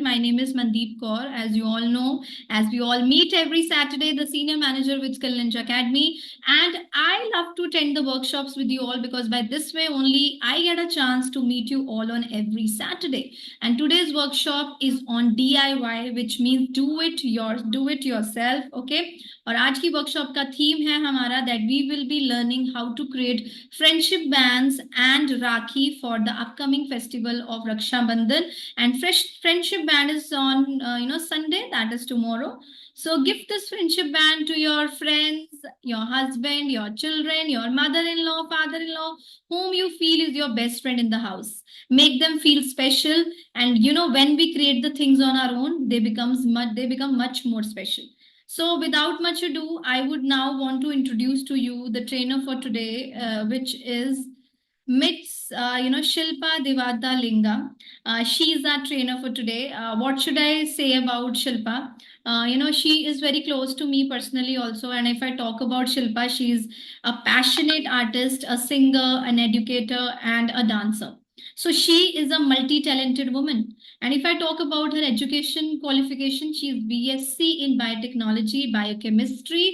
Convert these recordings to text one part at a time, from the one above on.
My name is Mandeep Kaur. As you all know, as we all meet every Saturday, the senior manager with Skill Ninja Academy. And I love to attend the workshops with you all because by this way only I get a chance to meet you all on every Saturday. And today's workshop is on DIY, which means do it yourself. Okay. और आज की workshop का theme है हमारा that we will be learning how to create friendship bands and rakhi for the upcoming festival of Rakshabandhan and friendship band is on Sunday, that is tomorrow. So give this friendship band to your friends, your husband, your children, your mother-in-law, father-in-law, whom you feel is your best friend in the house. Make them feel special, and when we create the things on our own, they become much more special. So without much ado, I would now want to introduce to you the trainer for today, which is Shilpa Devada Linga. She is our trainer for today. What should I say about Shilpa? She is very close to me personally also. And if I talk about Shilpa, she is a passionate artist, a singer, an educator, and a dancer. So she is a multi-talented woman. And if I talk about her education qualification, she is BSc in biotechnology, biochemistry,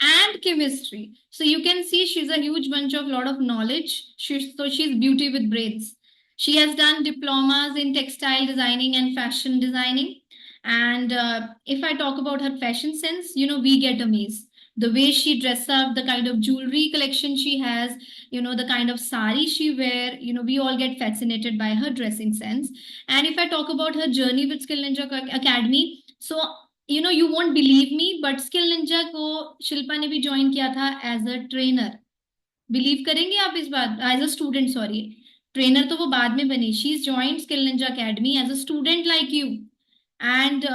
and chemistry. So you can see she's a huge bunch of lot of knowledge. She's beauty with braids. She has done diplomas in textile designing and fashion designing. And if I talk about her fashion sense, we get amazed. The way she dresses up, the kind of jewelry collection she has, the kind of sari she wear, we all get fascinated by her dressing sense. And if I talk about her journey with Skill Ninja Academy, so you won't believe me, but Skill Ninja को शिल्पा ने भी join किया था as a trainer. Believe करेंगे आप इस बात? As a student, sorry. Trainer तो वो बाद में बनी. She is join Skill Ninja Academy as a student like you. And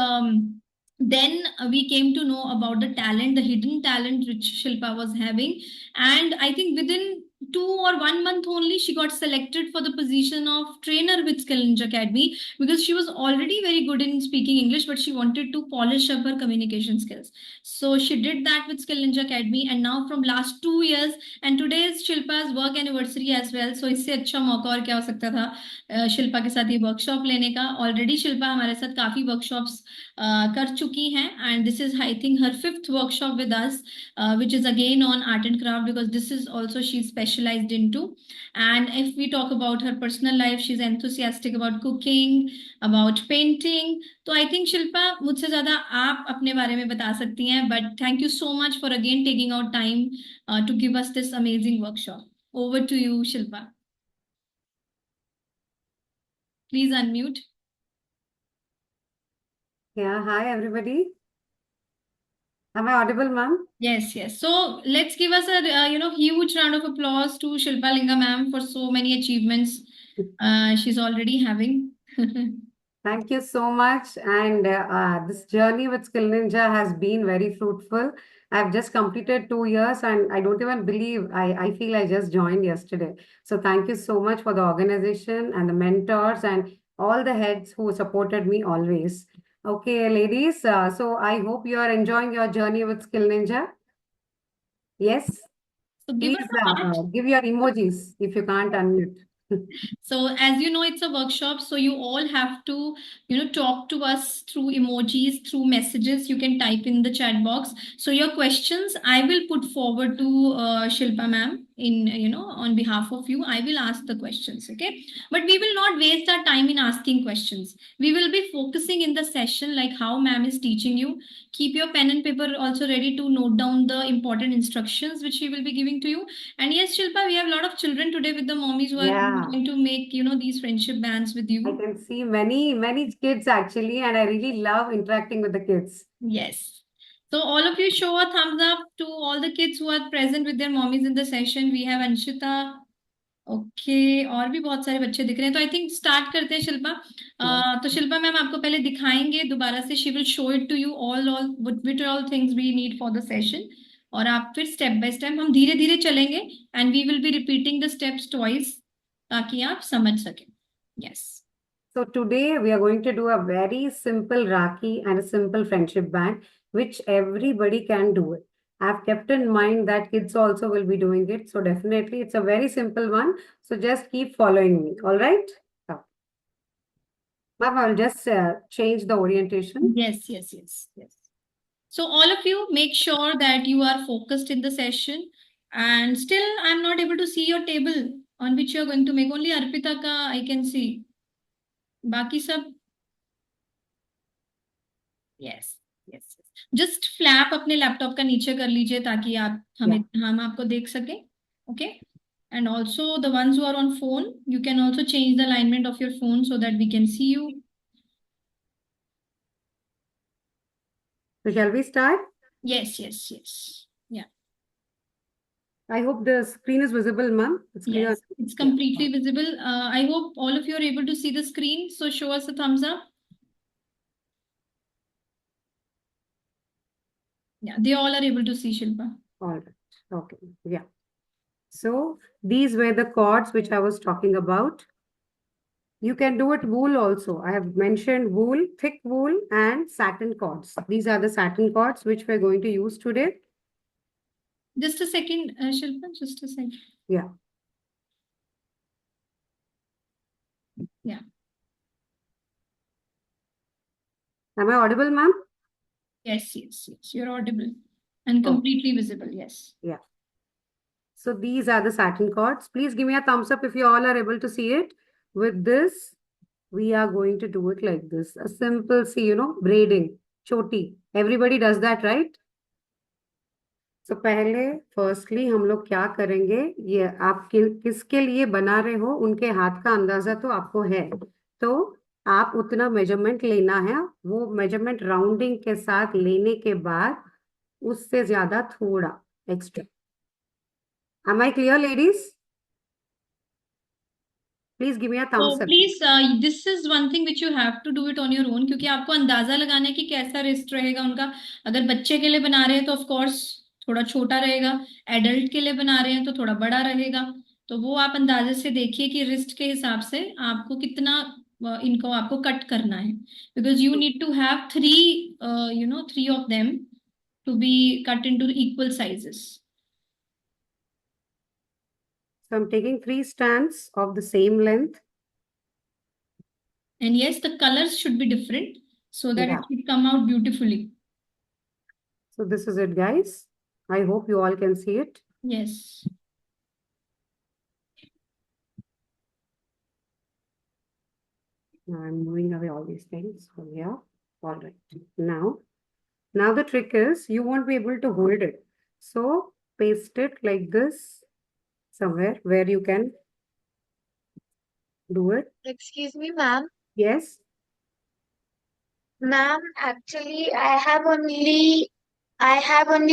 then we came to know about the talent, the hidden talent which Shilpa was having. And I think within 2 or 1 month only, she got selected for the position of trainer with Skill Ninja Academy because she was already very good in speaking English, but she wanted to polish up her communication skills. So she did that with Skill Ninja Academy. And now from last 2 years, and today is Shilpa's work anniversary as well. So इससे अच्छा मौका और क्या हो सकता था शिल्पा के साथ ये वर्कशॉप लेने का. ऑलरेडी शिल्पा हमारे साथ काफी वर्कशॉप्स कर चुकी हैं, and this is I think her 5th workshop with us, which is again on art and craft because this is also she's specialized into. And if we talk about her personal life, she's enthusiastic about cooking, about painting. तो I think Shilpa मुझसे ज्यादा आप अपने बारे में बता सकती हैं, but thank you so much for again taking out time to give us this amazing workshop. Over to you, Shilpa. Please unmute. Yeah, hi everybody. Am I audible, ma'am? Yes, yes. So let's give us a huge round of applause to Shilpa Linga ma'am for so many achievements she's already having. Thank you so much. And this journey with Skill Ninja has been very fruitful. I've just completed 2 years and I don't even believe I feel I just joined yesterday. So thank you so much for the organization and the mentors and all the heads who supported me always. Okay, ladies. So I hope you are enjoying your journey with Skill Ninja. Yes. So give Please us a heart. give your emojis if you can't unmute. So as you know, it's a workshop, so you all have to, talk to us through emojis, through messages. You can type in the chat box. So your questions, I will put forward to Shilpa ma'am in, on behalf of you. I will ask the questions, okay? But we will not waste our time in asking questions. We will be focusing in the session like how ma'am is teaching you. Keep your pen and paper also ready to note down the important instructions which she will be giving to you. And yes, Shilpa, we have a lot of children today with the mommies who are going to make, these friendship bands with you. I can see many kids actually, and I really love interacting with the kids. Yes. So all of you show a thumbs up to all the kids who are present with their mommies in the session. We have Anshita. Okay और भी बहुत सारे बच्चे दिख रहे हैं. तो I think start करते हैं शिल्पा. तो शिल्पा मैम आपको पहले दिखाएंगे दोबारा से. She will show it to you all which all things we need for the session. और आप फिर स्टेप बाय स्टेप हम धीरे धीरे चलेंगे and we will be repeating the steps twice ताकि आप समझ सकें. Yes. So today we are going to do a very simple Rakhi and a simple friendship band, which everybody can do it. I've kept in mind that kids also will be doing it. So definitely it's a very simple one. So just keep following me. All right. Ma'am, I'll just change the orientation. Yes, yes, yes, yes. So all of you make sure that you are focused in the session. And still, I'm not able to see your table on which you're going to make. Only Arpita ka I can see. Baki sab. Yes, yes, yes. Just flap अपने laptop का नीचे कर लीजिए ताकि आप हम आपको देख सके. Okay. And also the ones who are on phone, you can also change the alignment of your phone so that we can see you. So shall we start? Yes, yes, yes. Yeah. I hope the screen is visible, ma'am. It's clear. Yes, it's completely visible. I hope all of you are able to see the screen. So show us a thumbs up. Yeah, they all are able to see, Shilpa. All right. Okay. Yeah. So these were the cords which I was talking about. You can do it wool also. I have mentioned wool, thick wool and satin cords. These are the satin cords which we're going to use today. Just a second, Shilpa, just a second. Yeah. Yeah. Am I audible, ma'am? Yes, yes, yes. You're audible and completely visible. Yes. Yeah. So these are the satin cords. Please give me a thumbs up if you all are able to see it. With this, we are going to do it like this. A simple, see, you know, braiding, choti. Everybody does that, right? तो पहले firstly हम लोग क्या करेंगे, ये आप किसके लिए बना रहे हो उनके हाथ का अंदाजा तो आपको है, तो आप उतना मेजरमेंट लेना है, वो मेजरमेंट राउंडिंग के साथ लेने के बाद उससे ज्यादा थोड़ा extra. Am I clear, ladies? Please give me a thumbs So up. please, this is one thing which you have to do it on your own क्योंकि आपको अंदाजा लगाना है कि कैसा रिस्ट रहेगा उनका. अगर बच्चे के लिए बना रहे हैं तो ऑफ कोर्स थोड़ा छोटा रहेगा. एडल्ट के लिए बना रहे हैं तो थोड़ा बड़ा रहेगा. तो वो आप अंदाजे से देखिए कि रिस्ट के हिसाब से आपको कितना इनको आपको कट करना है. Because you need to have three of them to be cut into equal sizes. So I'm taking 3 strands of the same length. And yes, the colors should be different so that it should come out beautifully. So this is it, guys. I hope you all can see it. Yes. Now I'm moving away all these things from here. All right. Now the trick is you won't be able to hold it. So paste it like this somewhere where you can do it. Excuse me, ma'am. Yes. Ma'am, actually, I have only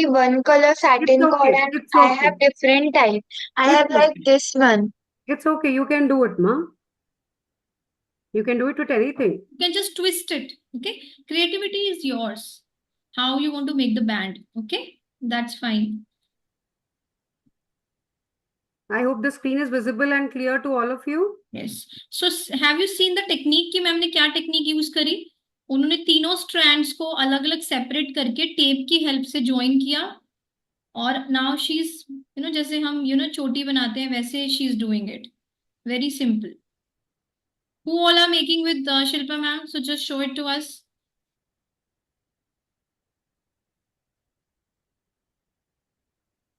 one color satin It's cord okay. and It's I okay. have different type. I It's have like okay. this one. It's okay. You can do it, ma. You can do it with anything. You can just twist it. Okay. Creativity is yours. How you want to make the band. Okay. That's fine. I hope the screen is visible and clear to all of you. Yes. So have you seen the technique कि ma'am ने क्या technique use करी? उन्होंने तीनों strands को अलग अलग separate करके टेप की हेल्प से ज्वाइन किया. और नाउ शी इज जैसे हम चोटी बनाते हैं वैसे she is doing it. Very simple. Who all are making with Shilpa ma'am? So just show it to us.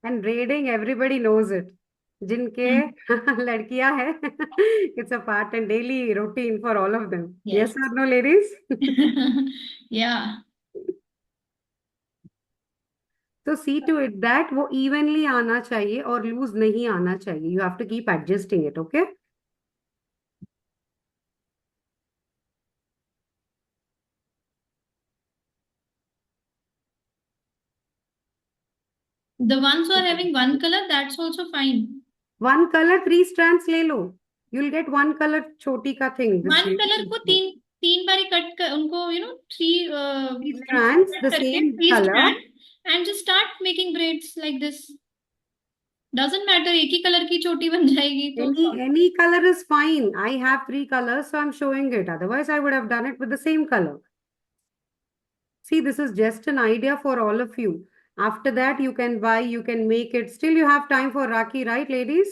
And braiding, everybody knows it. जिनके लड़कियां है, it's a part and daily routine for all of them. Yes or no, ladies? Yeah. So see to it that वो evenly आना चाहिए और loose नहीं आना चाहिए. You have to keep adjusting it, okay? The ones who are having one color, that's also fine. One color, 3 strands ले लो. You'll get one color छोटी का thing. One color को तीन बारी कट कर उनको three strands the same color and just start making braids like this. Doesn't matter एक ही colour की चोटी बन जाएगी तो. Any color is fine. I have 3 colors, so I'm showing it. Otherwise, I would have done it with the same color. See, this is just an idea for all of you. After that, you can buy, you can make it. Still, you have time for Rakhi, right, ladies?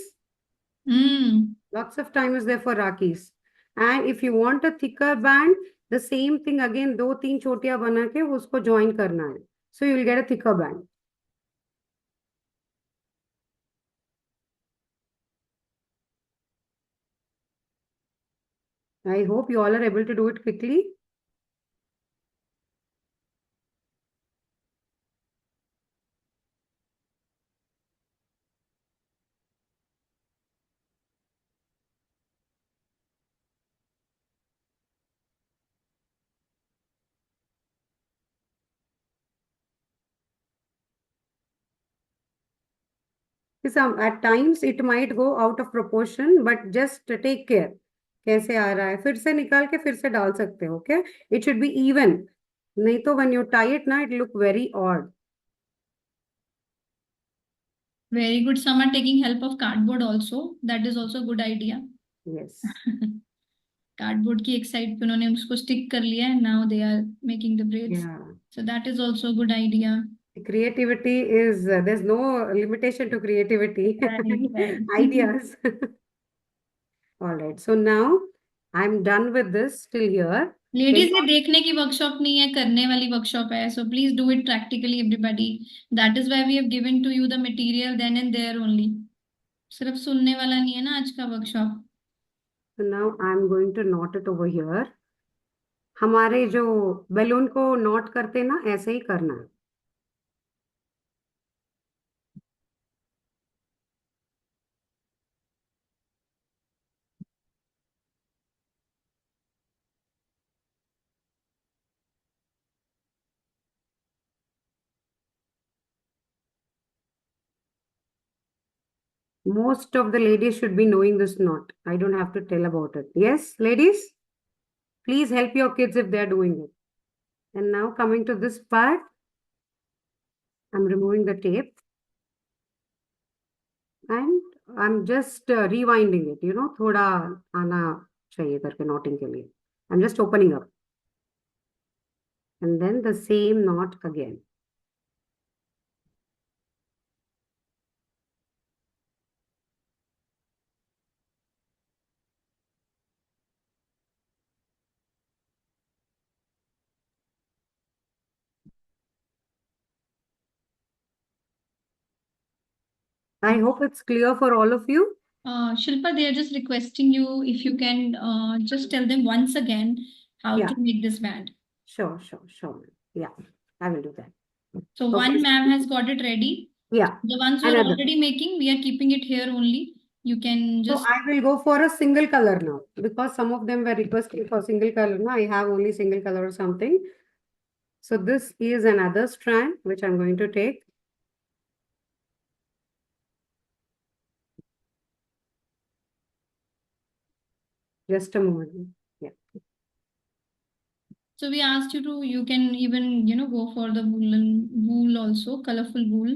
Lots of time is there for Rakhis. And if you want a thicker band, the same thing again, 2-3 छोटियां बना के उसको join करना है. So you will get a thicker band. I hope you all are able to do it quickly. At times it might go out of proportion, but just take care. कैसे आ रहा है फिर से निकाल के फिर से डाल सकते हो. Okay, it should be even. नहीं तो when you tie it ना, it look very odd. Very good. Some are taking help of cardboard also. That is also a good idea. Yes. Cardboard की एक साइड पे उन्होंने उसको stick कर लिया है. Now they are making the braids. Yeah. So that is also a good idea. Creativity is there's no limitation to creativity. Right. Ideas. All right. So now I'm done with this till here. Ladies ये देखने की workshop नहीं है, करने वाली workshop है. So please do it practically everybody. That is why we have given to you the material then and there only. सिर्फ सुनने वाला नहीं है ना आज का workshop. So now I'm going to knot it over here. हमारे जो बैलून को नॉट करते ना, ऐसे ही करना है. Most of the ladies should be knowing this knot. I don't have to tell about it. Yes, ladies? Please help your kids if they're doing it. And now coming to this part, I'm removing the tape. And I'm just rewinding it, थोड़ा आना चाहिए करके knotting के लिए. I'm just opening up. And then the same knot again. I hope it's clear for all of you. Shilpa, they are just requesting you if you can just tell them once again how Yeah. to make this band. Sure. Yeah, I will do that. So Okay. one ma'am has got it ready. Yeah. The ones who are Another. already making, we are keeping it here only. You can So just. I will go for a single color now because some of them were requesting for single color. Now I have only single color or something. So this is another strand which I'm going to take. Just a moment. Yeah. So we asked you to, you can even, go for the wool also, colorful wool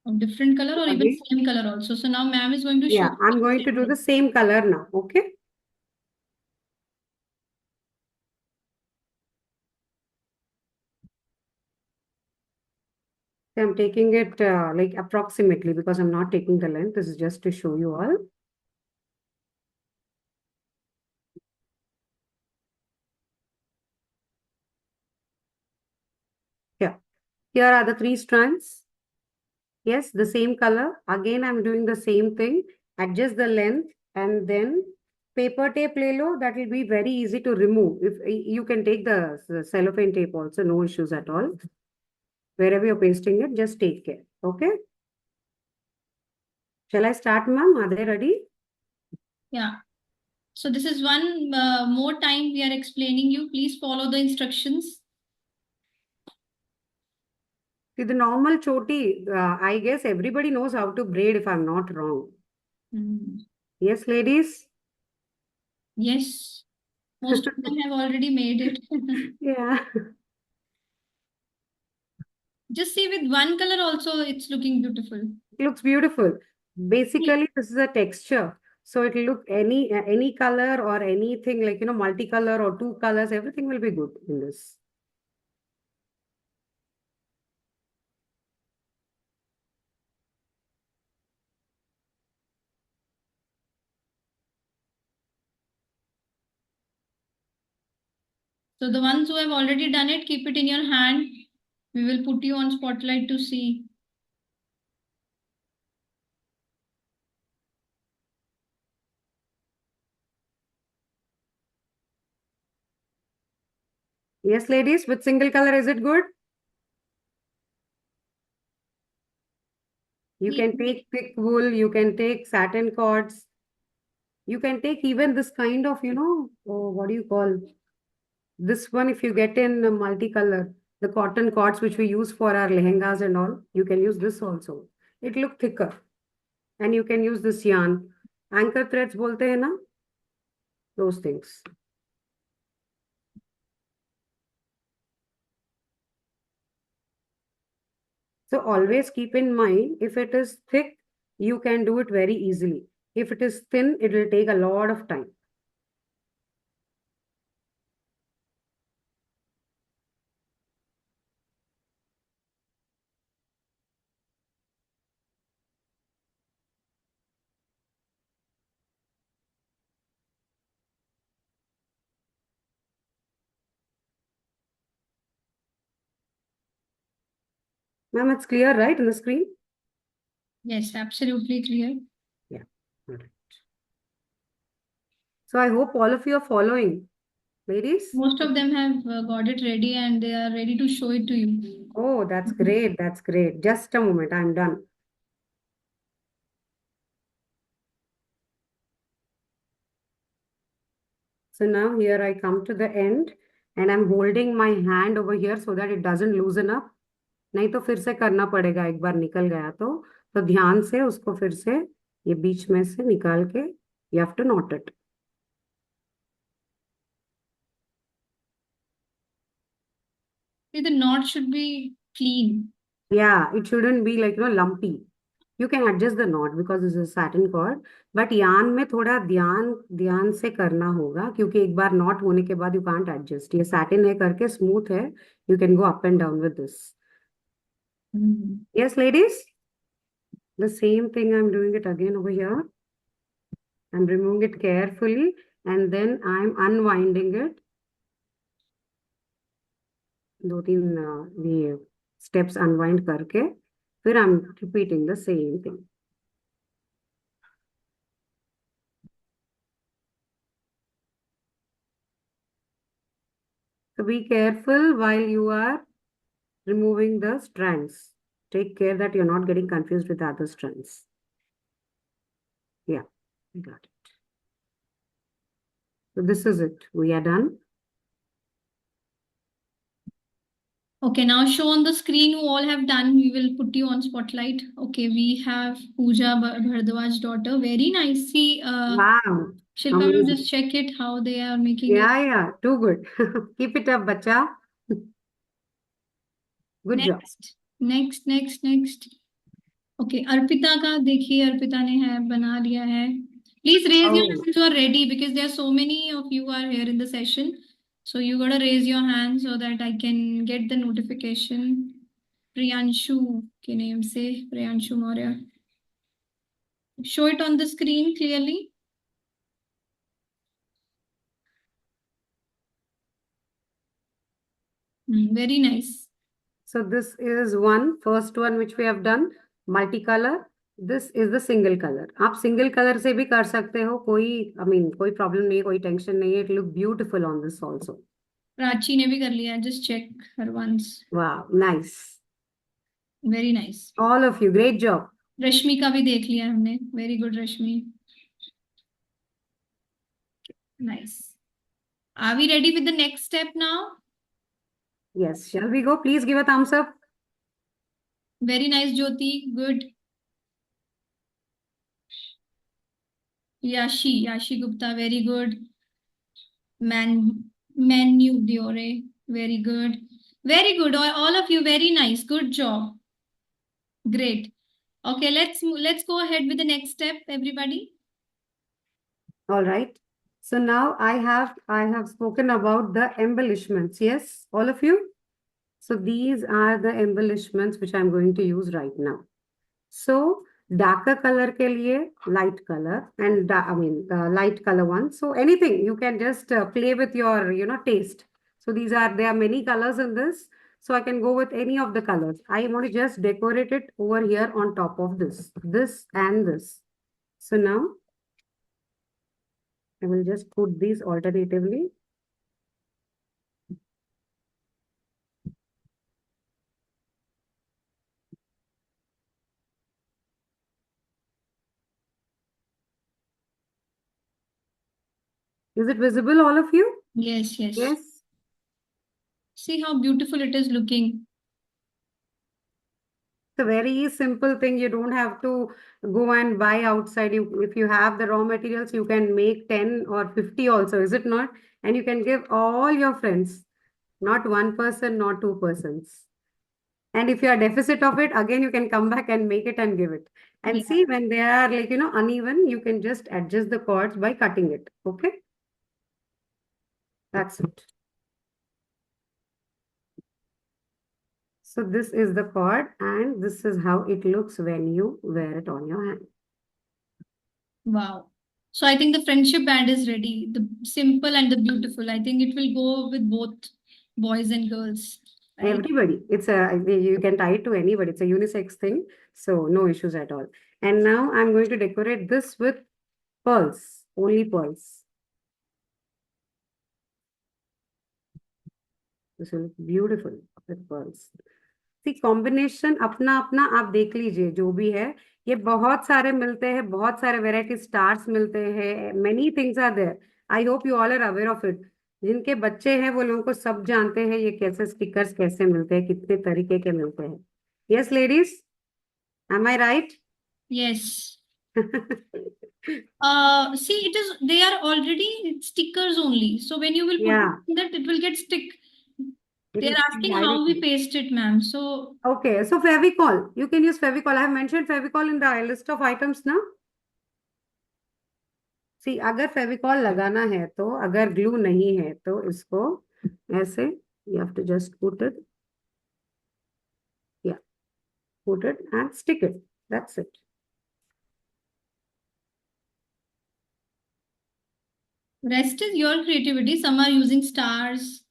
of different color or even Okay. same color also. So now ma'am is going to show. Yeah, I'm going to do the same color now. Okay. I'm taking it like approximately because I'm not taking the length. This is just to show you all. Here are the 3 strands. Yes, the same color. Again, I'm doing the same thing. Adjust the length and then paper tape le lo. That will be very easy to remove. If you can take the cellophane tape also, no issues at all. Wherever you're pasting it, just take care. Okay. Shall I start, ma'am? Are they ready? Yeah. So this is one more time we are explaining you. Please follow the instructions. See, the normal choti, I guess everybody knows how to braid if I'm not wrong. Yes, ladies? Yes. Most of them have already made it. Yeah. Just see with one color also, it's looking beautiful. It looks beautiful. Basically, this is a texture. So it will look any color or anything like, multicolor or 2 colors, everything will be good in this. So the ones who have already done it, keep it in your hand. We will put you on spotlight to see. Yes, ladies, with single color, is it good? You can take thick wool, you can take satin cords, you can take even this kind of, oh, what do you call this one? If you get in multicolor, the cotton cords which we use for our lehengas and all, you can use this also. It look thicker, and you can use this yarn. Anchor threads bolte hai na? Those things. So always keep in mind, if it is thick, you can do it very easily. If it is thin, it will take a lot of time. Ma'am, it's clear, right, on the screen? Yes, absolutely clear. Yeah. All right. So I hope all of you are following. Ladies? Most of them have got it ready and they are ready to show it to you. Oh, that's great. That's great. Just a moment. I'm done. So now here I come to the end and I'm holding my hand over here so that it doesn't loosen up. नहीं तो फिर से करना पड़ेगा, एक बार निकल गया तो ध्यान से उसको फिर से ये बीच में से निकाल के you have to knot it. The knot should be clean. Yeah, it shouldn't be like, lumpy. You can adjust the knot because this is a satin cord, but yarn में थोड़ा ध्यान से करना होगा क्योंकि एक बार knot होने के बाद you can't adjust. ये satin है करके smooth है. You can go up and down with this. Yes, ladies? The same thing I'm doing it again over here. I'm removing it carefully and then I'm unwinding it. 2-3 ये steps unwind करके फिर I'm repeating the same thing. So be careful while you are removing the strands. Take care that you're not getting confused with the other strands. Yeah, got it. So this is it. We are done. Okay, now show on the screen who all have done. We will put you on spotlight. Okay, we have Pooja Bhardwaj daughter. Very nice. See, Wow. Shilpa, ma'am, Amazing. just check it how they are making it. Yeah, too good. Keep it up, bacha. Good job. Next. Okay, Arpita का देखिए, अर्पिता ने है बना लिया है. Please raise your hands who are ready because there are so many of you are here in the session. So you gotta raise your hand so that I can get the notification. Priyanshu के name से, Priyanshu Maurya. Show it on the screen clearly. Very nice. So this is first one which we have done, multicolor. This is the single color. आप single color से भी कर सकते हो, कोई problem नहीं है, कोई tension नहीं है. It look beautiful on this also. Prachi ने भी कर लिया. Just check her once. Wow, nice. Very nice. All of you, great job. रश्मि का भी देख लिया हमने. Very good, Rashmi. Nice. Are we ready with the next step now? Yes, shall we go? Please give a thumbs up. Very nice, Jyoti. Good. Yashi Gupta. Very good. Manu Diore. Very good. Very good. All of you, very nice. Good job. Great. Okay, let's go ahead with the next step, everybody. All right. So now I have spoken about the embellishments. Yes, all of you. So these are the embellishments which I'm going to use right now. So darker color ke liye light color and light color one. So anything you can just play with your taste. So there are many colors in this. So I can go with any of the colors. I want to just decorate it over here on top of this and this. So now I will just put these alternatively. Is it visible, all of you? Yes, yes. Yes. See how beautiful it is looking. It's a very simple thing. You don't have to go and buy outside. If you have the raw materials, you can make 10 or 50 also, is it not? And you can give all your friends, not one person, not two persons. And if you are deficit of it, again, you can come back and make it and give it. And Yeah. see, when they are like, uneven, you can just adjust the cords by cutting it. Okay. That's it. So this is the cord and this is how it looks when you wear it on your hand. Wow. So I think the friendship band is ready. The simple and the beautiful. I think it will go with both boys and girls. Right? Everybody. You can tie it to anybody. It's a unisex thing. So no issues at all. And now I'm going to decorate this with pearls. Only pearls. This will look beautiful with pearls. See, combination अपना अपना आप देख लीजिए जो भी है ये बहुत सारे मिलते हैं बहुत सारे वेराइटी स्टार्स मिलते हैं many things are there I hope you all are aware of it जिनके बच्चे हैं वो लोगों को सब जानते हैं ये कैसे स्टिकर्स कैसे मिलते हैं कितने तरीके के मिलते हैं yes ladies am I right Yes. See, they are already stickers only. So when you will put Yeah. it in that, it will get stick. It They're is asking how we directly. paste it, ma'am. So Okay, so Fevicol. You can use Fevicol. I have mentioned Fevicol in the list of items now. See, अगर फेविकॉल लगाना है तो अगर glue नहीं है तो इसको ऐसे you have to just put it. Yeah, put it and stick it. That's it. rest is your creativity. Some are using stars.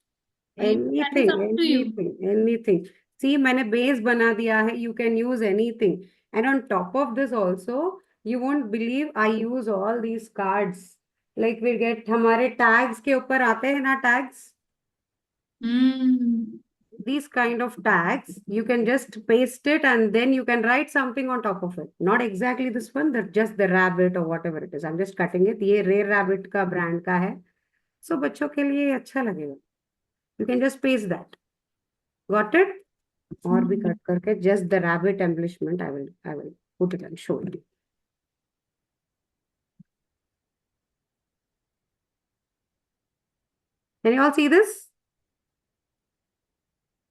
That is Anything, up to you. anything. See, मैंने base बना दिया है. You can use anything. And on top of this also, you won't believe I use all these cards. Like we get हमारे tags के ऊपर आते हैं ना tags. These kind of tags, you can just paste it and then you can write something on top of it. Not exactly this one, that just the rabbit or whatever it is. I'm just cutting it. ये Rare Rabbit का brand का है. So बच्चों के लिए अच्छा लगेगा. You can just paste that. Got it? और भी cut करके just the rabbit embellishment. I will put it and show you. Can you all see this?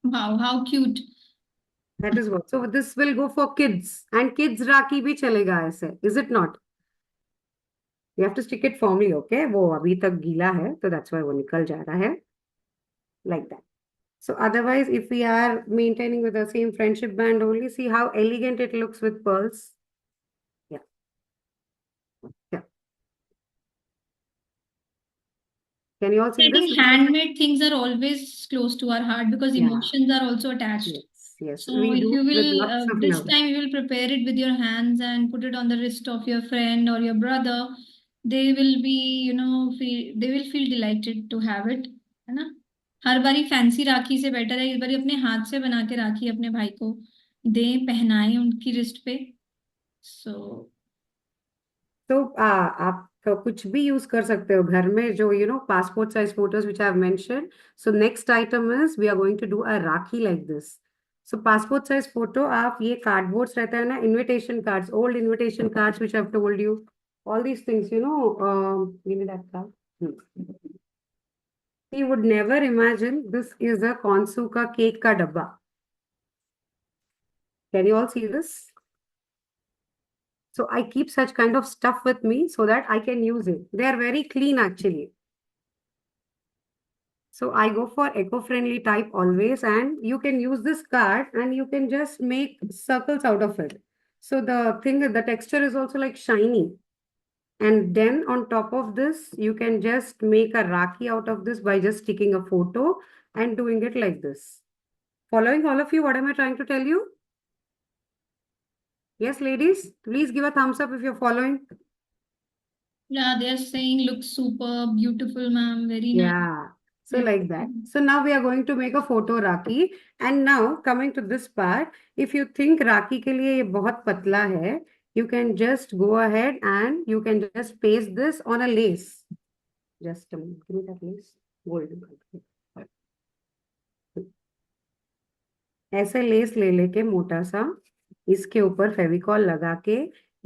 Wow, how cute. That is what. So this will go for kids and kids राखी भी चलेगा ऐसे. Is it not? You have to stick it firmly, okay? वो अभी तक गीला है, तो that's why वो निकल जा रहा है. Like that. So otherwise, if we are maintaining with the same friendship band only, see how elegant it looks with pearls. Yeah. Yeah. Can you all see I this? think handmade things are always close to our heart because Yeah. emotions are also attached. Yes, yes. So We if do you with will, lots of this love. time you will prepare it with your hands and put it on the wrist of your friend or your brother, they will be, they will feel delighted to have it, है ना? हर बारी fancy राखी से better है इस बारी अपने हाथ से बना के राखी अपने भाई को दें पहनाएं उनकी रिस्ट पे. तो आप कुछ भी यूज कर सकते हो घर में जो passport size photos which I have mentioned. So next item is we are going to do a rakhi like this. So passport size photo आप ये कार्डबोर्ड्स रहते हैं ना invitation cards old invitation cards which I have told you all these things give me that card. You would never imagine this is a Consuka cake ka dabba. Can you all see this? So I keep such kind of stuff with me so that I can use it. They are very clean actually. So I go for eco-friendly type always, and you can use this card and you can just make circles out of it. So the texture is also like shiny. And then on top of this, you can just make a Rakhi out of this by just sticking a photo and doing it like this. Following all of you, what am I trying to tell you? Yes, ladies, please give a thumbs up if you're following. Yeah, they are saying looks super beautiful, ma'am. Very nice. Yeah. So like that. So now we are going to make a photo Rakhi. And now coming to this part, if you think Rakhi के लिए ये बहुत पतला है, you can just go ahead and you can just paste this on a lace. Just a minute. Give me that lace. Golden color. ऐसे less ले लेके मोटा सा इसके ऊपर फेविकॉल लगा के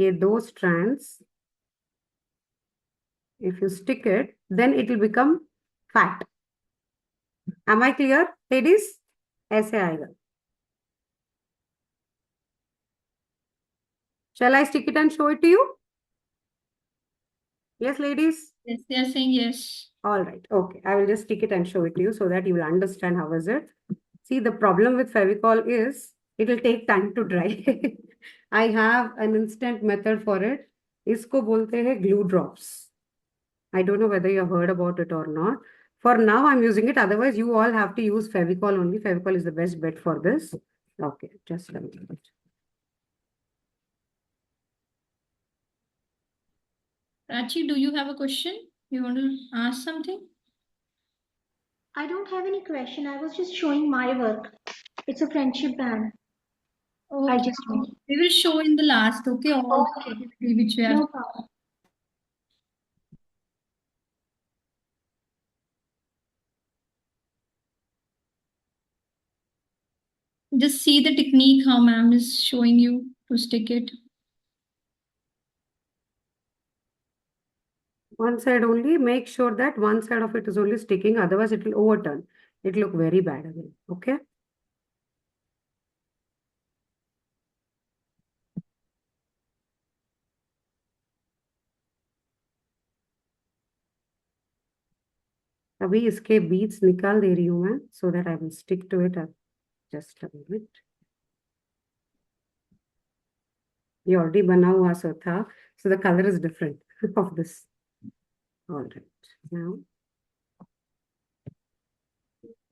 ये 2 strands, if you stick it, then it will become fat. Am I clear, ladies? ऐसे आएगा. Shall I stick it and show it to you? Yes, ladies? Yes, they are saying yes. All right. Okay. I will just stick it and show it to you so that you will understand how is it. See, the problem with Fevicol is it will take time to dry. I have an instant method for it. इसको बोलते हैं glue drops. I don't know whether you have heard about it or not. For now, I'm using it. Otherwise, you all have to use Fevicol only. Fevicol is the best bet for this. Okay, just a minute. Prachi, do you have a question? You want to ask something? I don't have any question. I was just showing my work. It's a friendship band. I just made. We will show in the last, okay? All the Okay. activity which we are. No problem. Just see the technique how ma'am is showing you to stick it. One side only, make sure that one side of it is only sticking, otherwise it will overturn. It will look very bad again, okay? अभी इसके beads निकाल दे रही हूँ मैं, so that I will stick to it. Just a minute. ये already बना हुआ सा था, so the color is different of this. All right, now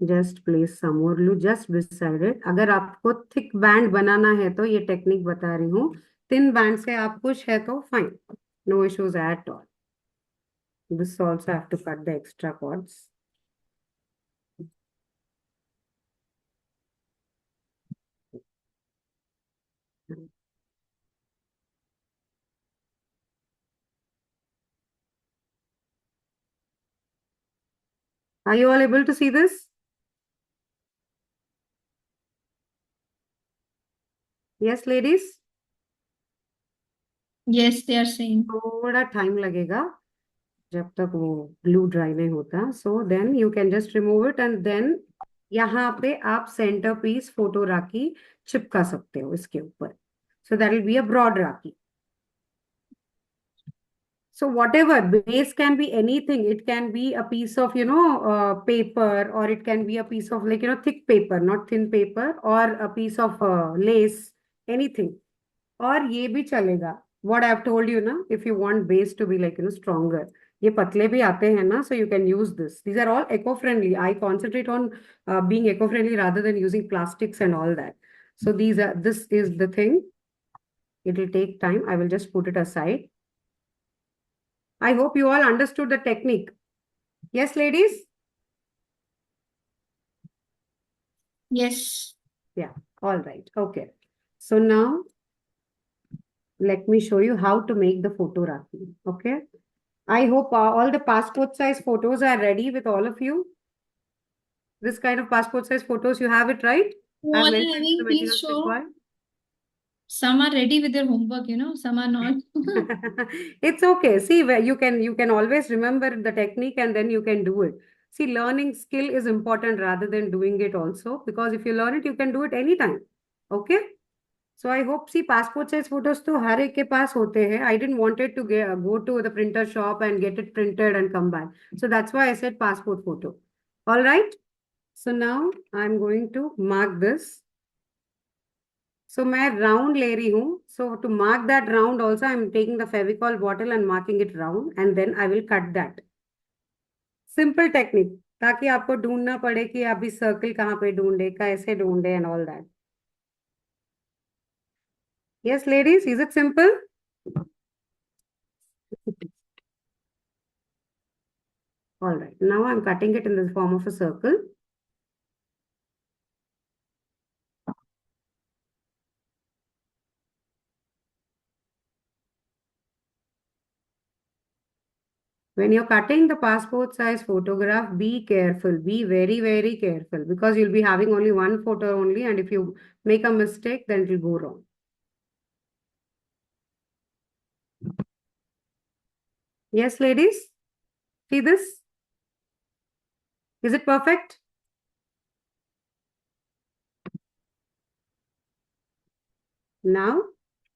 just place some more glue just beside it. अगर आपको thick band बनाना है तो ये technique बता रही हूँ. Thin band से आप कुछ है तो fine, no issues at all. This also have to cut the extra cords. Are you all able to see this? Yes, ladies? Yes, they are saying. थोड़ा टाइम लगेगा जब तक वो ग्लू ड्राई नहीं होता. So then you can just remove it and then यहाँ पे आप सेंटर पीस फोटो राखी चिपका सकते हो इसके ऊपर. So that will be a broad rakhi. So whatever, base can be anything. It can be a piece of, paper, or it can be a piece of like, thick paper, not thin paper, or a piece of lace, anything. और ये भी चलेगा. What I have told you ना, if you want base to be like, stronger. ये पतले भी आते हैं ना, so you can use this. These are all eco-friendly. I concentrate on being eco-friendly rather than using plastics and all that. So this is the thing. It will take time. I will just put it aside. I hope you all understood the technique. Yes, ladies? Yes. Yeah, all right. Okay. So now, let me show you how to make the photo Rakhi. Okay. I hope all the passport size photos are ready with all of you. This kind of passport size photos, you have it, right? Who I've all mentioned having, the please materials show. required. Some are ready with their homework, some are not. It's okay. See, where you can always remember the technique and then you can do it. See, learning skill is important rather than doing it also, because if you learn it, you can do it anytime. Okay. So I hope, see, passport size photos to हर एक के पास होते हैं. I didn't wanted to go to the printer shop and get it printed and come back. So that's why I said passport photo. All right. So now I'm going to mark this. So मैं round ले रही हूँ. So to mark that round also, I'm taking the Fevicol bottle and marking it round, and then I will cut that. Simple technique, ताकि आपको ढूंढना पड़े कि अभी सर्कल कहाँ पे ढूंढे, कैसे ढूंढे, and all that. Yes, ladies, is it simple? All right. Now I'm cutting it in the form of a circle. When you're cutting the passport size photograph, be careful, be very, very careful, because you'll be having only one photo only, and if you make a mistake, then it will go wrong. Yes, ladies? See this? Is it perfect? Now,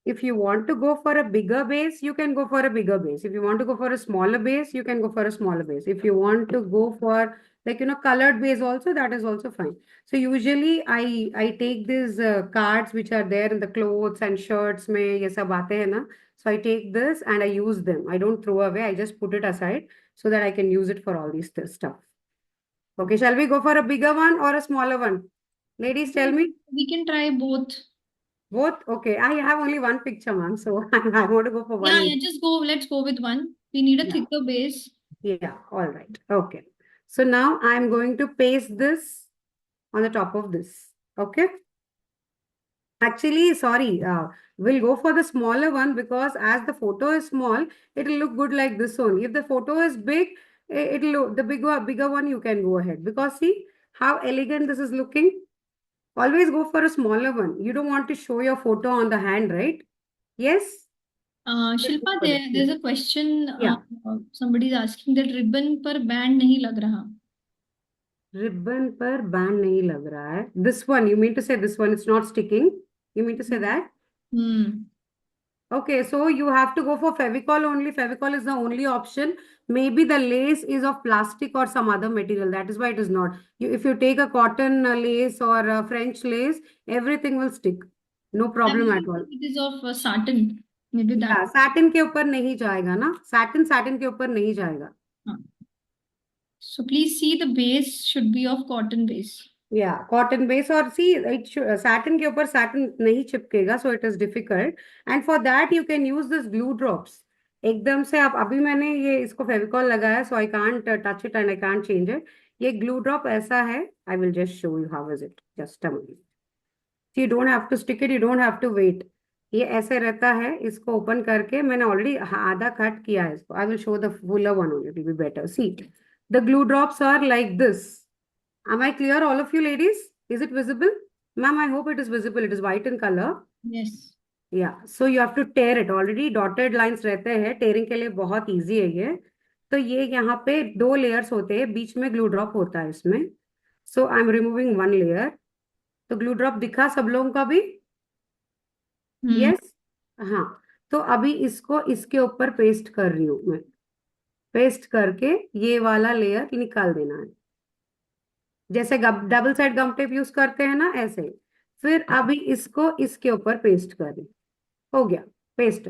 if you want to go for a bigger base, you can go for a bigger base. If you want to go for a smaller base, you can go for a smaller base. If you want to go for, like, colored base also, that is also fine. So usually I take these cards which are there in the clothes and shirts mein ye sab aate hain na. So I take this and I use them. I don't throw away. I just put it aside so that I can use it for all these stuff. Okay, shall we go for a bigger one or a smaller one? Ladies, tell me. We can try both. Both? Okay. I have only one picture, ma'am. So I want to go for one. Yeah, just go. Let's go with one. We need a Yeah. thicker base. Yeah. All right. Okay. So now I'm going to paste this on the top of this. Okay. Actually, sorry. We'll go for the smaller one because as the photo is small, it'll look good like this only. If the photo is big, it'll look the bigger one you can go ahead, because see how elegant this is looking. Always go for a smaller one. You don't want to show your photo on the hand, right? Yes. Shilpa, there's a question. Yeah. Somebody's asking that ribbon पर band नहीं लग रहा. Ribbon पर band नहीं लग रहा है. This one, you mean to say this one, it's not sticking? You mean to say that? Okay, so you have to go for Fevicol only. Fevicol is the only option. Maybe the lace is of plastic or some other material. That is why it is not. If you take a cotton lace or a French lace, everything will stick. No problem at all. It is of satin. Maybe that. Yeah, satin के ऊपर नहीं जाएगा ना. Satin के ऊपर नहीं जाएगा. So please see, the base should be of cotton base. Yeah, cotton base, or see it should, satin के ऊपर satin नहीं चिपकेगा, so it is difficult. And for that you can use this glue drops. एकदम से आप अभी मैंने ये इसको फेविकॉल लगाया, so I can't touch it and I can't change it. ये glue drop ऐसा है. I will just show you how is it. Just a minute. So you don't have to stick it, you don't have to wait. ये ऐसे रहता है. इसको open करके मैंने ऑलरेडी आधा कट किया है इसको. I will show the fuller one only, it will be better. See, the glue drops are like this. Am I clear, all of you ladies? Is it visible? Ma'am, I hope it is visible. It is white in color. Yes. Yeah. So you have to tear it. Already dotted lines रहते हैं. Tearing के लिए बहुत easy है ये. तो ये यहाँ पे 2 layers होते हैं. बीच में glue drop होता है इसमें. So I'm removing 1 layer. तो glue drop दिखा सब लोगों का भी? Yes? हाँ. तो अभी इसको इसके ऊपर पेस्ट कर रही हूँ मैं. पेस्ट करके ये वाला लेयर निकाल देना है. जैसे डबल साइड गम टेप यूज करते हैं ना, ऐसे. फिर अभी इसको इसके ऊपर पेस्ट करें. हो गया paste.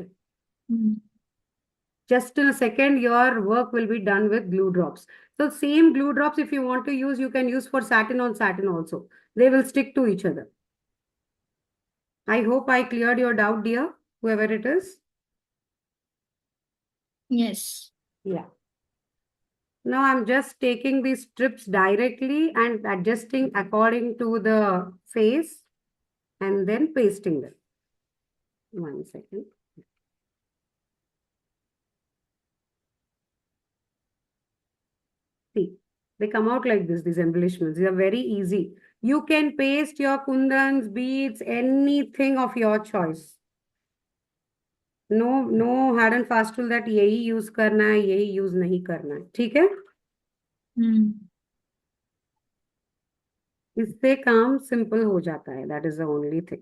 Just in a second your work will be done with glue drops. So same glue drops, if you want to use, you can use for satin on satin also. They will stick to each other. I hope I cleared your doubt, dear, whoever it is. Yes. Yeah. Now I'm just taking these strips directly and adjusting according to the face and then pasting them. 1 second. See, they come out like this, these embellishments. These are very easy. You can paste your kundans, beads, anything of your choice. No hard and fast rule that यही use करना है, यही use नहीं करना है. ठीक है? इससे काम simple हो जाता है. That is the only thing.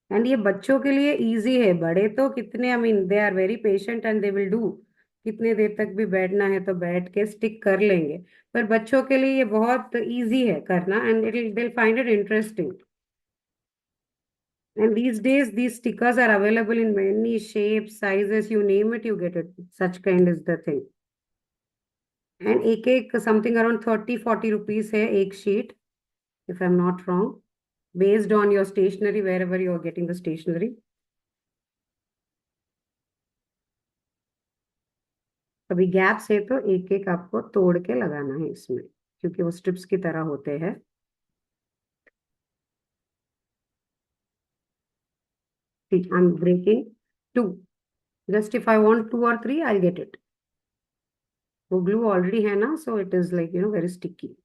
And ये बच्चों के लिए easy है. बड़े तो कितने, I mean, they are very patient and they will do. कितने देर तक भी बैठना है तो बैठ के स्टिक कर लेंगे। पर बच्चों के लिए ये बहुत इजी है करना, and they'll find it interesting. And these days, these stickers are available in many shapes, sizes, you name it, you get it. Such kind is the thing. And एक something around 30-40 rupees है एक sheet, if I'm not wrong, based on your stationery, wherever you are getting the stationery. अभी gaps है तो एक एक आपको तोड़ के लगाना है इसमें, क्योंकि वो स्ट्रिप्स की तरह होते हैं। ठीक, I'm breaking 2. Just if I want 2 or 3, I'll get it. वो glue already है ना, so it is like, very sticky.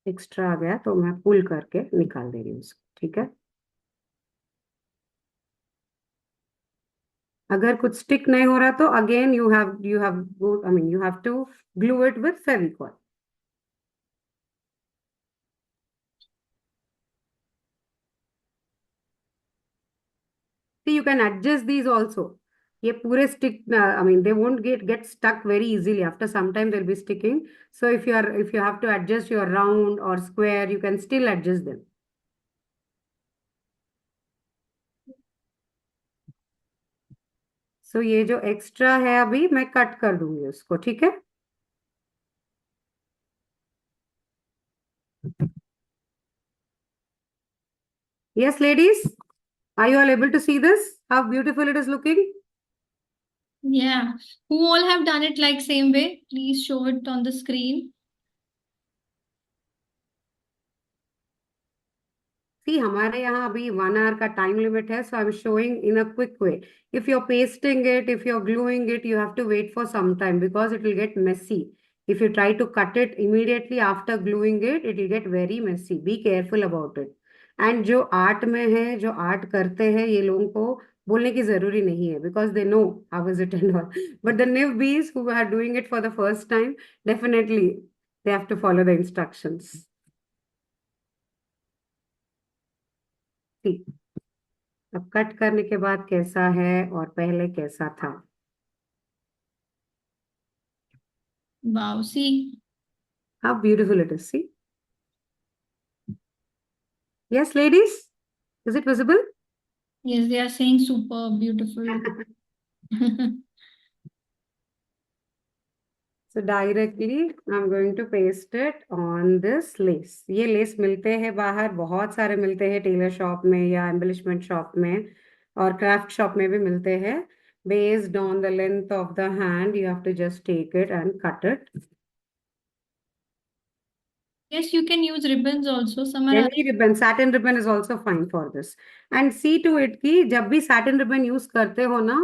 Extra आ गया तो मैं पुल करके निकाल दे रही हूँ उसको, ठीक है। अगर कुछ स्टिक नहीं हो रहा तो again you have you have to glue it with Fevicol. You can adjust these also. ये पूरे stick, they won't get stuck very easily. After some time they'll be sticking. So if you have to adjust your round or square, you can still adjust them. So ये जो extra है अभी मैं cut कर दूंगी उसको, ठीक है। Yes, ladies, are you all able to see this? How beautiful it is looking? Yeah. Who all have done it like same way? Please show it on the screen. See, हमारे यहाँ अभी 1 hour का time limit है, so I'm showing in a quick way. If you're pasting it, if you're gluing it, you have to wait for some time because it will get messy. If you try to cut it immediately after gluing it, it will get very messy. Be careful about it. And जो art में है, जो art करते हैं, ये लोगों को बोलने की जरूरी नहीं है because they know how is it and all. But the newbies who are doing it for the first time, definitely they have to follow the instructions. ठीक, अब कट करने के बाद कैसा है और पहले कैसा था। Wow. See. How beautiful it is, see? Yes, ladies, is it visible? Yes, they are saying super beautiful. So directly I'm going to paste it on this lace. ये लेस मिलते हैं बाहर, बहुत सारे मिलते हैं टेलर शॉप में या एम्बलिशमेंट शॉप में और क्राफ्ट शॉप में भी मिलते हैं। Based on the length of the hand, you have to just take it and cut it. Yes, you can use ribbons also. Some are Any ribbon, satin ribbon is also fine for this. And see to it कि जब भी satin ribbon use करते हो ना,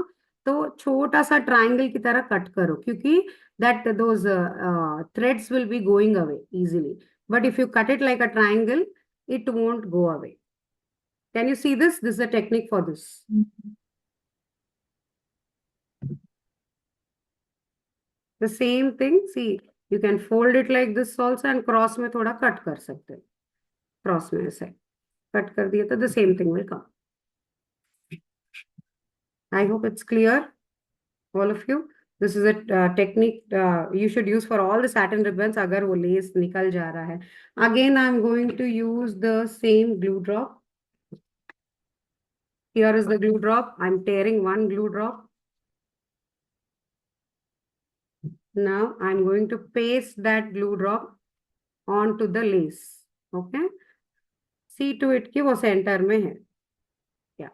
तो छोटा सा triangle की तरह कट करो, क्योंकि that those threads will be going away easily. But if you cut it like a triangle, it won't go away. Can you see this? This is a technique for this. The same thing, see, you can fold it like this also and cross में थोड़ा cut कर सकते हैं। Cross में ऐसे cut कर दिया तो the same thing will come. I hope it's clear, all of you. This is a technique you should use for all the satin ribbons अगर वो lace निकल जा रहा है। Again, I'm going to use the same glue drop. Here is the glue drop. I'm tearing one glue drop. Now I'm going to paste that glue drop onto the lace. Okay. See to it कि वो center में है. Yeah.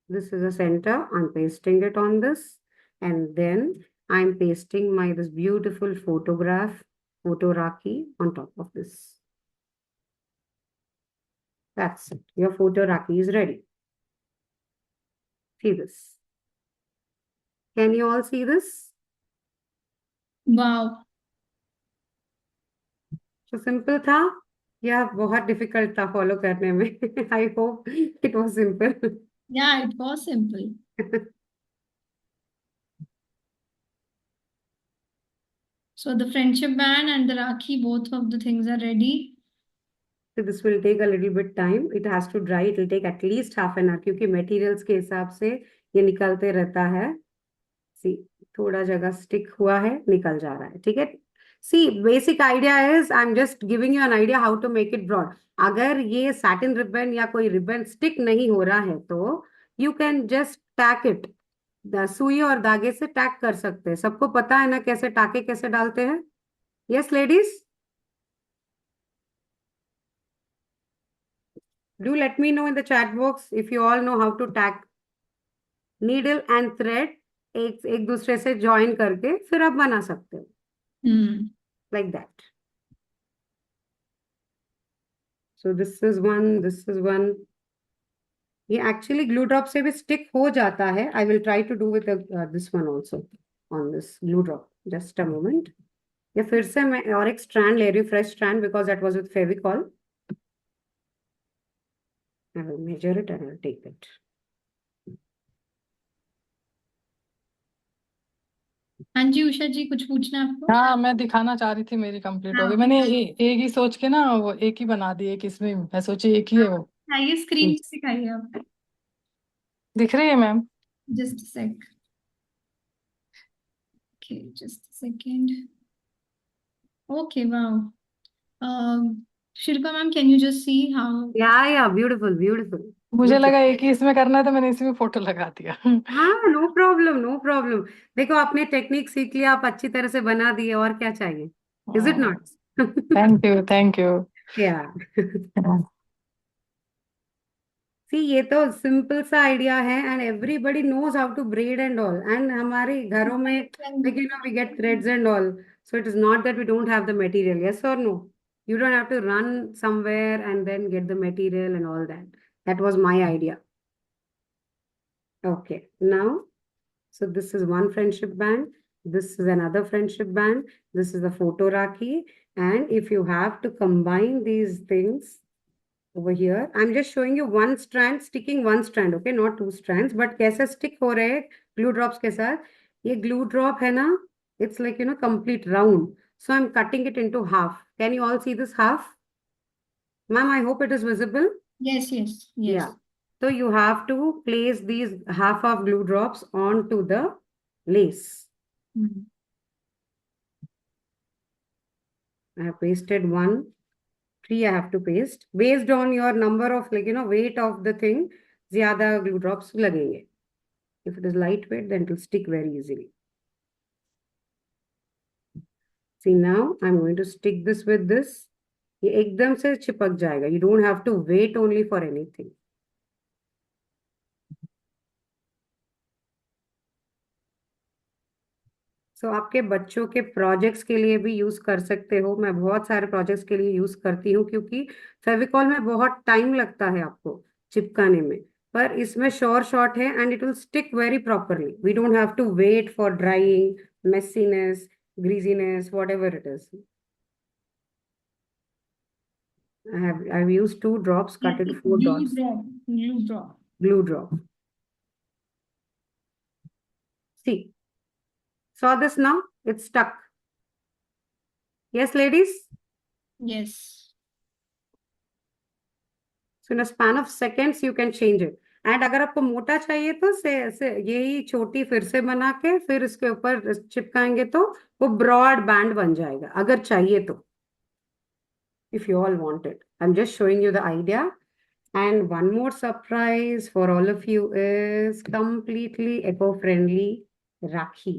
This is the center. I'm pasting it on this. And then I'm pasting this beautiful photograph, photo Rakhi, on top of this. That's it. Your photo Rakhi is ready. See this. Can you all see this? Wow. So simple था या बहुत difficult था follow करने में? I hope it was simple. Yeah, it was simple. So the friendship band and the Rakhi, both of the things are ready. So this will take a little bit time. It has to dry. It will take at least half an hour क्योंकि materials के हिसाब से ये निकलते रहता है. See, थोड़ा जगह stick हुआ है, निकल जा रहा है. ठीक है? See, basic idea is I'm just giving you an idea how to make it broad. अगर ये satin ribbon या कोई ribbon stick नहीं हो रहा है तो you can just tack it. सुई और धागे से टैक कर सकते हैं. सबको पता है ना कैसे टाके कैसे डालते हैं? Yes, ladies? Do let me know in the chat box if you all know how to tack. Needle and thread एक दूसरे से join करके फिर आप बना सकते हो. Like that. So this is one, this is one. ये actually glue drop से भी stick हो जाता है. I will try to do with this one also on this glue drop. Just a moment. या फिर से मैं और एक strand ले रही हूँ, fresh strand because that was with Fevicol. I will measure it and I will take it. हाँ जी उषा जी, कुछ पूछना है आपको? हाँ, मैं दिखाना चाह रही थी, मेरी कंप्लीट हो गई. मैंने एक ही सोच के ना वो एक ही बना दी, एक इसमें मैं सोची एक ही है वो. ये स्क्रीन पे दिखाइए आप. दिख रही है ma'am? Just a sec. Okay, just a second. Okay, wow. Shilpa ma'am, can you just see how? Yeah, beautiful, beautiful. मुझे Good लगा job. एक ही इसमें करना है तो मैंने इसी में फोटो लगा दिया. हाँ, no problem, no problem. देखो आपने टेक्निक सीख लिया, आप अच्छी तरह से बना दिए, और क्या चाहिए? Is it not? Thank you, thank you. Yeah. See, ये तो सिंपल सा आइडिया है and everybody knows how to braid and all. And हमारे घरों में like we get threads and all. So it is not that we don't have the material. Yes or no? You don't have to run somewhere and then get the material and all that. That was my idea. Okay, now, so this is one friendship band. This is another friendship band. This is a photo Rakhi. And if you have to combine these things over here, I'm just showing you one strand, sticking one strand, okay? Not two strands, but कैसे stick हो रहे हैं glue drops के साथ. ये glue drop है ना, it's like, complete round. So I'm cutting it into half. Can you all see this half? Ma'am, I hope it is visible. Yes, yes, yes. Yeah. So you have to place these half of glue drops onto the lace. Hmm. I have pasted 1, 3 I have to paste. Based on your number of weight of the thing, zyada glue drops lagenge. If it is lightweight, then it will stick very easily. See, now I'm going to stick this with this. ये एकदम से चिपक जाएगा. You don't have to wait only for anything. So आपके बच्चों के projects के लिए भी यूज कर सकते हो. मैं बहुत सारे प्रोजेक्ट्स के लिए यूज करती हूँ क्योंकि फेविकॉल में बहुत टाइम लगता है आपको चिपकाने में, पर इसमें शॉर्ट है and it will stick very properly. We don't have to wait for drying, messiness, greasiness, whatever it is. I've used 2 drops, cut into 4 dots. Glue drop. Glue drop. See, saw this now? It's stuck. Yes, ladies? Yes. So in a span of seconds, you can change it. And अगर आपको मोटा चाहिए तो यही छोटी फिर से बना के फिर इसके ऊपर चिपकाएंगे तो वो ब्रॉड बैंड बन जाएगा अगर चाहिए तो. If you all want it. I'm just showing you the idea. And one more surprise for all of you is completely eco-friendly Rakhi.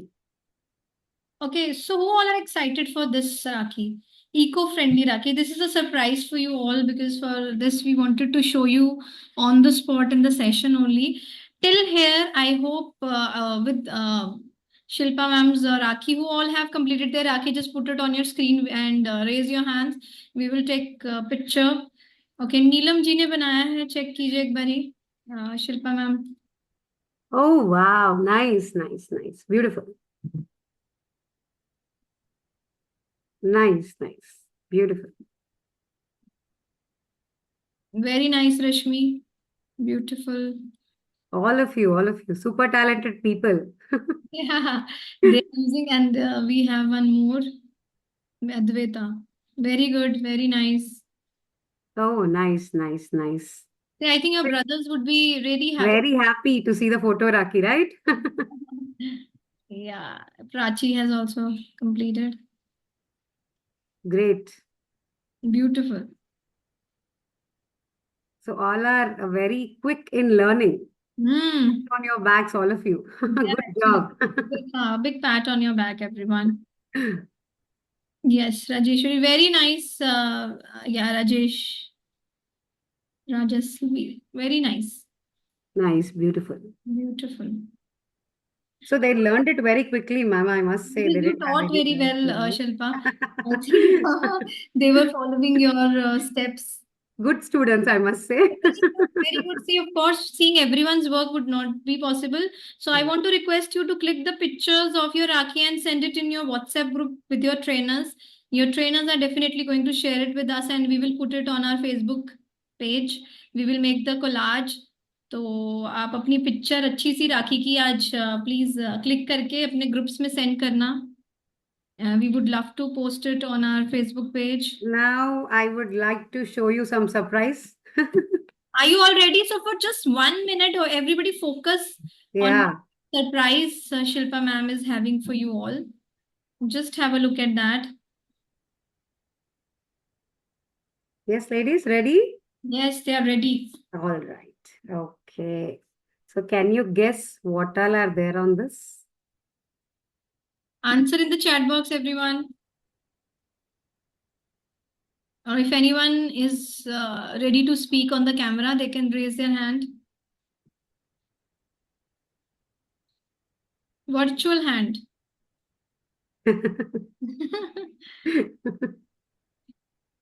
Okay, so who all are excited for this Rakhi? Eco-friendly Rakhi. This is a surprise for you all because for this we wanted to show you on the spot in the session only. Till here, I hope with Shilpa ma'am's Rakhi, who all have completed their Rakhi, just put it on your screen and raise your hands. We will take a picture. Okay, Neelam ji ने बनाया है, check कीजिए एक बारी. Shilpa ma'am. Oh, wow. Nice, nice, nice. Beautiful. Nice, nice. Beautiful. Very nice, Rashmi. Beautiful. All of you, super talented people. Yeah, they're using, and we have one more. Advaita. Very good, very nice. Oh, nice, nice, nice. Yeah, I think your brothers would be really happy. Very happy to see the photo, Rakhi, right? Yeah, Prachi has also completed. Great. Beautiful. So all are very quick in learning. Hmm. On your backs, all of you. Yeah, Good actually, job. big pat on your back, everyone. Yes, Rajeshwari, very nice. Yeah, Rajasvi, very nice. Nice, beautiful. Beautiful. So they learned it very quickly, ma'am. I must say Because they you didn't have taught any very well, learning. Shilpa. I think they were following your steps. Good students, I must say. Very good, very good. See, of course, seeing everyone's work would not be possible. So I want to request you to click the pictures of your Rakhi and send it in your WhatsApp group with your trainers. Your trainers are definitely going to share it with us and we will put it on our Facebook page. We will make the collage. तो आप अपनी picture अच्छी सी राखी की आज please click करके अपने groups में send करना. We would love to post it on our Facebook page. Now I would like to show you some surprise. Are you all ready? So for just 1 minute, everybody focus on Yeah. the surprise Shilpa ma'am is having for you all. Just have a look at that. Yes, ladies, ready? Yes, they are ready. All right. Okay. So can you guess what all are there on this? Answer in the chat box, everyone. Or if anyone is ready to speak on the camera, they can raise their hand. Virtual hand.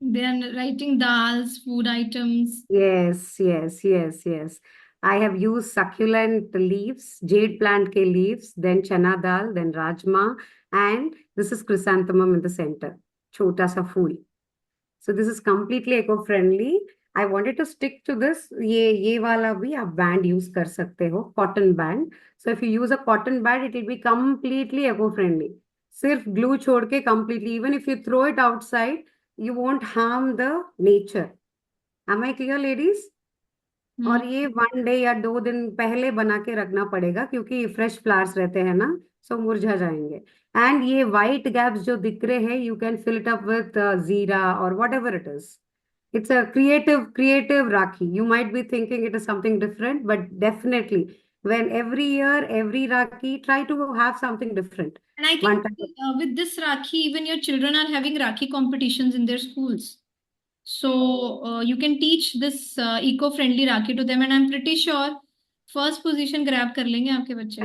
They are writing dals, food items. Yes, yes, yes, yes. I have used succulent leaves, jade plant ke leaves, then chana dal, then rajma, and this is chrysanthemum in the center. Chota sa phool. So this is completely eco-friendly. I wanted to stick to this. ये वाला भी आप band use कर सकते हो, cotton band. So if you use a cotton band, it will be completely eco-friendly. सिर्फ glue छोड़ के completely. Even if you throw it outside, you won't harm the nature. Am I clear, ladies? और ये 1 day या 2 दिन पहले बना के रखना पड़ेगा क्योंकि फ्रेश फ्लावर्स रहते हैं ना, सो मुरझा जाएंगे. एंड ये वाइट गैप्स जो दिख रहे हैं, you can fill it up with jeera और whatever it is. It's a creative Rakhi. You might be thinking it is something different, but definitely when every year, every Rakhi, try to have something different. And I One think time. with this Rakhi, even your children are having Rakhi competitions in their schools. So you can teach this eco-friendly Rakhi to them, and I'm pretty sure first position grab कर लेंगे आपके बच्चे.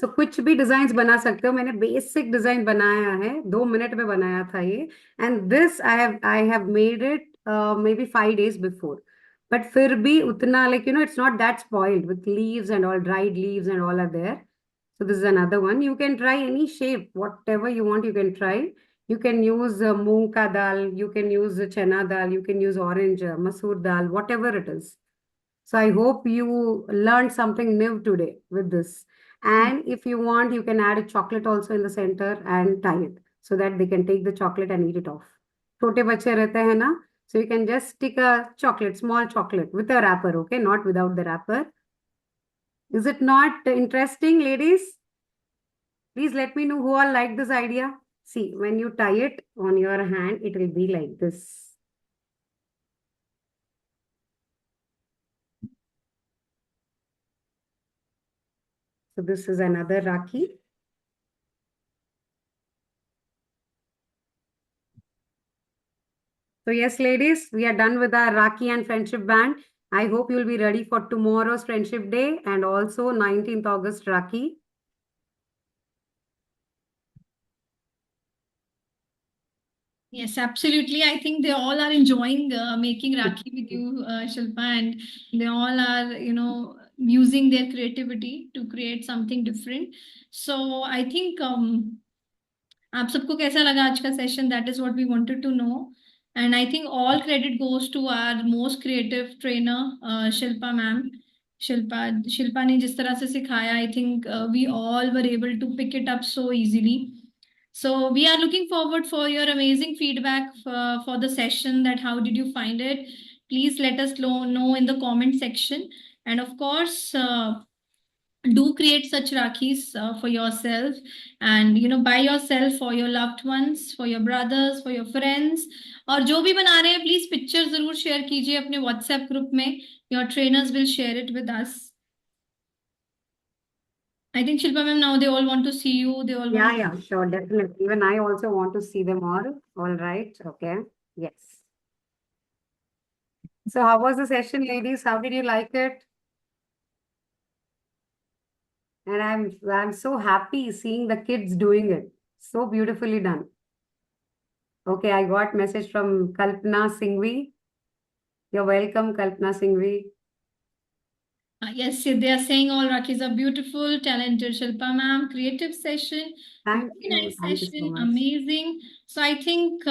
So कुछ भी design बना सकते हो. मैंने बेसिक डिजाइन बनाया है, 2 मिनट में बनाया था ये. And this I have made it maybe 5 days before. But फिर भी उतना like it's not that spoiled with leaves and all dried leaves and all are there. So this is another one. You can try any shape, whatever you want, you can try. You can use moong ka dal, you can use chana dal, you can use orange masoor dal, whatever it is. So I hope you learned something new today with this. And if you want, you can add a chocolate also in the center and tie it so that they can take the chocolate and eat it off. छोटे बच्चे रहते हैं ना, so you can just stick a chocolate, small chocolate with a wrapper, okay, not without the wrapper. Is it not interesting, ladies? Please let me know who all like this idea. See, when you tie it on your hand, it will be like this. So this is another Rakhi. So yes, ladies, we are done with our Rakhi and friendship band. I hope you will be ready for tomorrow's Friendship Day and also 19th August Rakhi. Yes, absolutely. I think they all are enjoying making Rakhi with you, Shilpa, and they all are, using their creativity to create something different. So I think आप सबको कैसा लगा आज का session? That is what we wanted to know. And I think all credit goes to our most creative trainer, Shilpa ma'am. Shilpa ने जिस तरह से सिखाया, I think we all were able to pick it up so easily. So we are looking forward for your amazing feedback for the session, that how did you find it? Please let us know in the comment section. And of course, do create such Rakhis for yourself, and buy yourself, for your loved ones, for your brothers, for your friends. और जो भी बना रहे हैं, please picture जरूर share कीजिए अपने WhatsApp group में. Your trainers will share it with us. I think Shilpa ma'am, now they all want to see you. They all Yeah, want. yeah, sure, definitely. Even I also want to see them all. All right, okay. Yes. So how was the session, ladies? How did you like it? And I'm so happy seeing the kids doing it. So beautifully done. Okay, I got message from Kalpana Singhvi. You're welcome, Kalpana Singhvi. Yes, they are saying all Rakhis are beautiful, talented. Shilpa ma'am, creative session, Thank very you. nice Thank you so session, much. amazing. So I think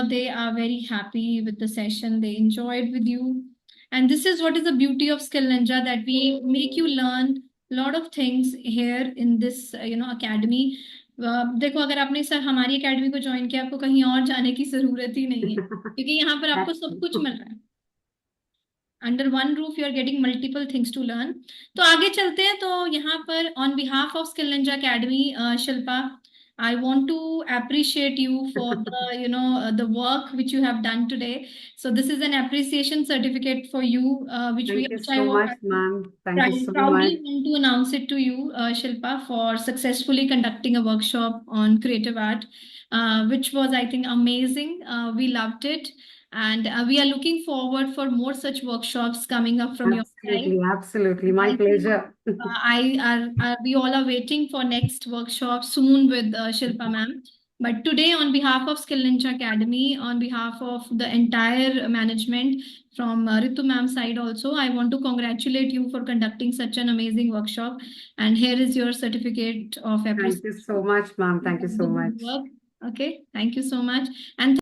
they are very happy with the session. They enjoyed with you. And this is what is the beauty of Skill Ninja, that we make you learn a lot of things here in this academy. देखो, अगर आपने sir हमारी academy को join किया, आपको कहीं और जाने की जरूरत ही नहीं है, क्योंकि यहाँ पर आपको सब कुछ मिल रहा है. Under one roof you are getting multiple things to learn. तो आगे चलते हैं. तो यहाँ पर on behalf of Skill Ninja Academy, Shilpa, I want to appreciate you for the the work which you have done today. So this is an appreciation certificate for you, which Thank you which I so want much, ma'am. Thank you so much. proudly want to announce it to you, Shilpa, for successfully conducting a workshop on creative art, which was, I think, amazing. We loved it. And we are looking forward for more such workshops coming up from your side. Absolutely, absolutely. My I think, pleasure. we all are waiting for next workshop soon with Shilpa ma'am. But today, on behalf of Skill Ninja Academy, on behalf of the entire management from Ritu ma'am's side also, I want to congratulate you for conducting such an amazing workshop. And here is your certificate of appreciation. Thank you so much, ma'am. Thank you so much. Okay, thank you so much. And